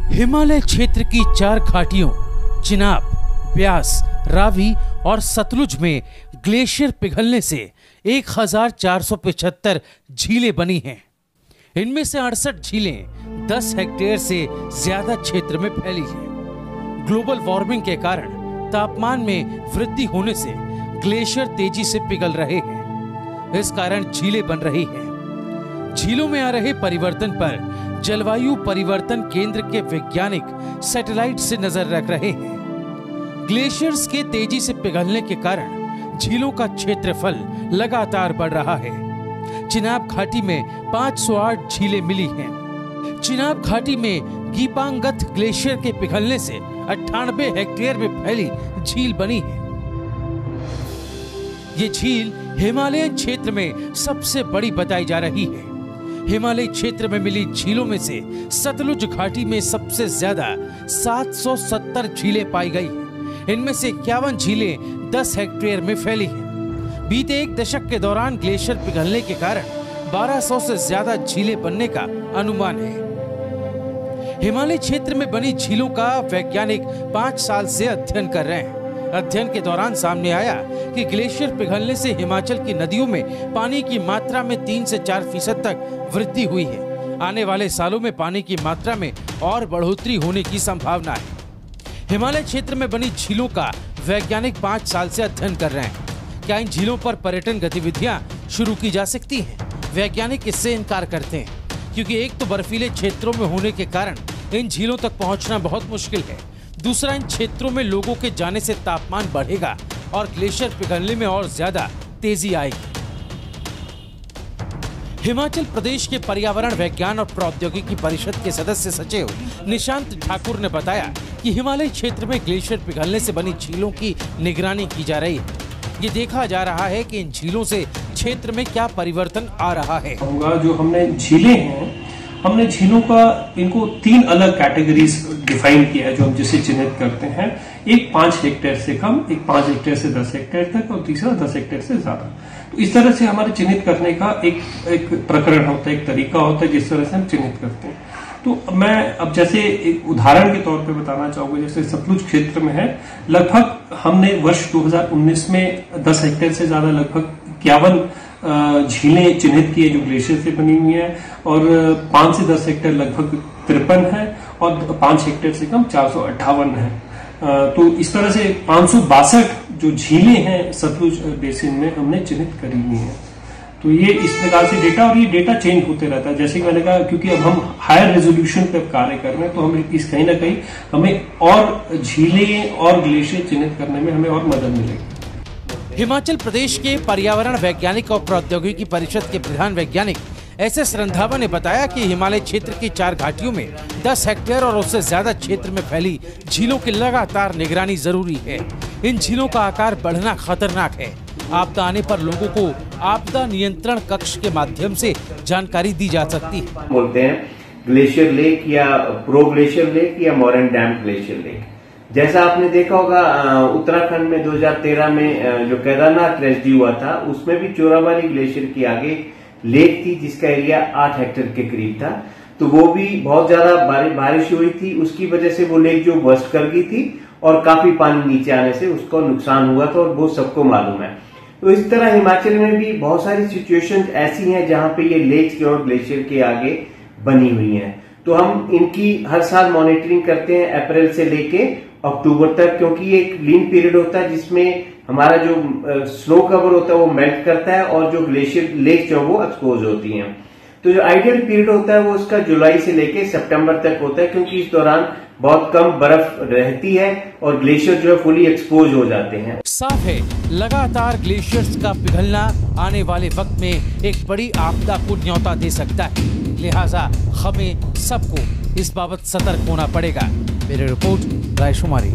हिमालय क्षेत्र की 4 घाटियों चिनाब, ब्यास, रावी और सतलुज में ग्लेशियर पिघलने से 1475 झीलें बनी हैं। इनमें से 68 झीलें 10 हेक्टेयर से ज्यादा क्षेत्र में फैली हैं। ग्लोबल वार्मिंग के कारण तापमान में वृद्धि होने से ग्लेशियर तेजी से पिघल रहे हैं। इस कारण झीलें बन रही हैं। झीलों में आ रहे परिवर्तन पर जलवायु परिवर्तन केंद्र के वैज्ञानिक सैटेलाइट से नजर रख रहे हैं। ग्लेशियर्स के तेजी से पिघलने के कारण झीलों का क्षेत्रफल लगातार बढ़ रहा है। चिनाब घाटी में 508 झीलें मिली हैं। चिनाब घाटी में गीपांगत ग्लेशियर के पिघलने से 98 हेक्टेयर में फैली झील बनी है। ये झील हिमालयन क्षेत्र में सबसे बड़ी बताई जा रही है। हिमालय क्षेत्र में मिली झीलों में से सतलुज घाटी में सबसे ज्यादा 770 झीलें पाई गई हैं। इनमें से 51 झीलें 10 हेक्टेयर में फैली हैं। बीते एक दशक के दौरान ग्लेशियर पिघलने के कारण 1200 से ज्यादा झीलें बनने का अनुमान है। हिमालय क्षेत्र में बनी झीलों का वैज्ञानिक 5 साल से अध्ययन कर रहे हैं। अध्ययन के दौरान सामने आया कि ग्लेशियर पिघलने से हिमाचल की नदियों में पानी की मात्रा में 3 से 4% तक वृद्धि हुई है। आने वाले सालों में पानी की मात्रा में और बढ़ोतरी होने की संभावना है। हिमालय क्षेत्र में बनी झीलों का वैज्ञानिक 5 साल से अध्ययन कर रहे हैं। क्या इन झीलों पर पर्यटन गतिविधियां शुरू की जा सकती हैं? वैज्ञानिक इससे इनकार करते हैं, क्योंकि एक तो बर्फीले क्षेत्रों में होने के कारण इन झीलों तक पहुंचना बहुत मुश्किल है। दूसरा, इन क्षेत्रों में लोगों के जाने से तापमान बढ़ेगा और ग्लेशियर पिघलने में और ज्यादा तेजी आएगी। हिमाचल प्रदेश के पर्यावरण विज्ञान और प्रौद्योगिकी परिषद के सदस्य सचिव निशांत ठाकुर ने बताया कि हिमालय क्षेत्र में ग्लेशियर पिघलने से बनी झीलों की निगरानी की जा रही है। ये देखा जा रहा है कि इन झीलों से क्षेत्र में क्या परिवर्तन आ रहा है। जो हमने झीलें हैं, हमने झीलों का इनको 3 अलग कैटेगरीज डिफाइन किया है, जो हम जिसे चिन्हित करते हैं। एक 5 हेक्टेयर से कम, एक 5 हेक्टेयर से 10 हेक्टेयर तक और तीसरा 10 हेक्टेयर से ज्यादा। तो इस तरह से हमारे चिन्हित करने का एक प्रकरण होता है, एक तरीका होता है जिस तरह से हम चिन्हित करते हैं। तो मैं अब जैसे एक उदाहरण के तौर पे बताना चाहूंगा, जैसे सतलुज क्षेत्र में है, लगभग हमने वर्ष 2019 में 10 हेक्टेयर से ज्यादा लगभग 51 झीलें चिन्हित की है जो ग्लेशियर से बनी हुई है, और 5 से 10 हेक्टेयर लगभग 53 है और 5 हेक्टेयर से कम 458 है। तो इस तरह से 562 जो झीलें हैं सतलुज बेसिन में हमने चिन्हित करी हुई हैं। तो ये इस प्रकार से डेटा, और ये डेटा चेंज होते रहता है। जैसे कि मैंने कहा, क्योंकि अब हम हायर रेजोल्यूशन पे कार्य कर रहे हैं, तो हम इस कहीं ना कहीं हमें और झीलें और ग्लेशियर चिन्हित करने में हमें और मदद मिलेगी। हिमाचल प्रदेश के पर्यावरण वैज्ञानिक और प्रौद्योगिकी परिषद के प्रधान वैज्ञानिक एस रंधावा ने बताया कि हिमालय क्षेत्र की 4 घाटियों में 10 हेक्टेयर और उससे ज्यादा क्षेत्र में फैली झीलों की लगातार निगरानी जरूरी है। इन झीलों का आकार बढ़ना खतरनाक है। आपदा आने पर लोगों को आपदा नियंत्रण कक्ष के माध्यम से जानकारी दी जा सकती है। बोलते हैं ग्लेशियर लेक या प्रो ग्लेशियर लेक या मोरन डैम ग्लेशियर लेक। जैसा आपने देखा होगा, उत्तराखंड में 2013 में जो केदारनाथ ट्रेजेडी हुआ था, उसमें भी चोराबाड़ी ग्लेशियर के आगे लेक थी जिसका एरिया 8 हेक्टेयर के करीब था। तो वो भी बहुत ज्यादा बारिश हुई थी, उसकी वजह से वो लेक जो बस्ट कर गई थी और काफी पानी नीचे आने से उसको नुकसान हुआ था, और वो सबको मालूम है। तो इस तरह हिमाचल में भी बहुत सारी सिचुएशंस ऐसी हैं जहां पे ये लेक और ग्लेशियर के आगे बनी हुई हैं। तो हम इनकी हर साल मॉनिटरिंग करते हैं अप्रैल से लेके अक्टूबर तक, क्योंकि ये एक लीन पीरियड होता है जिसमें हमारा जो स्नो कवर होता है वो मेल्ट करता है और जो ग्लेशियर लेक जो वो एक्सपोज होती हैं। तो जो आइडियल पीरियड होता है वो उसका जुलाई से लेके सितंबर तक होता है, क्योंकि इस दौरान बहुत कम बर्फ रहती है और ग्लेशियर जो है फुली एक्सपोज हो जाते हैं। साफ है, लगातार ग्लेशियर्स का पिघलना आने वाले वक्त में एक बड़ी आपदा को न्योता दे सकता है। लिहाजा हमें सबको इस बाबत सतर्क होना पड़ेगा। मेरी रिपोर्ट रायशुमारी।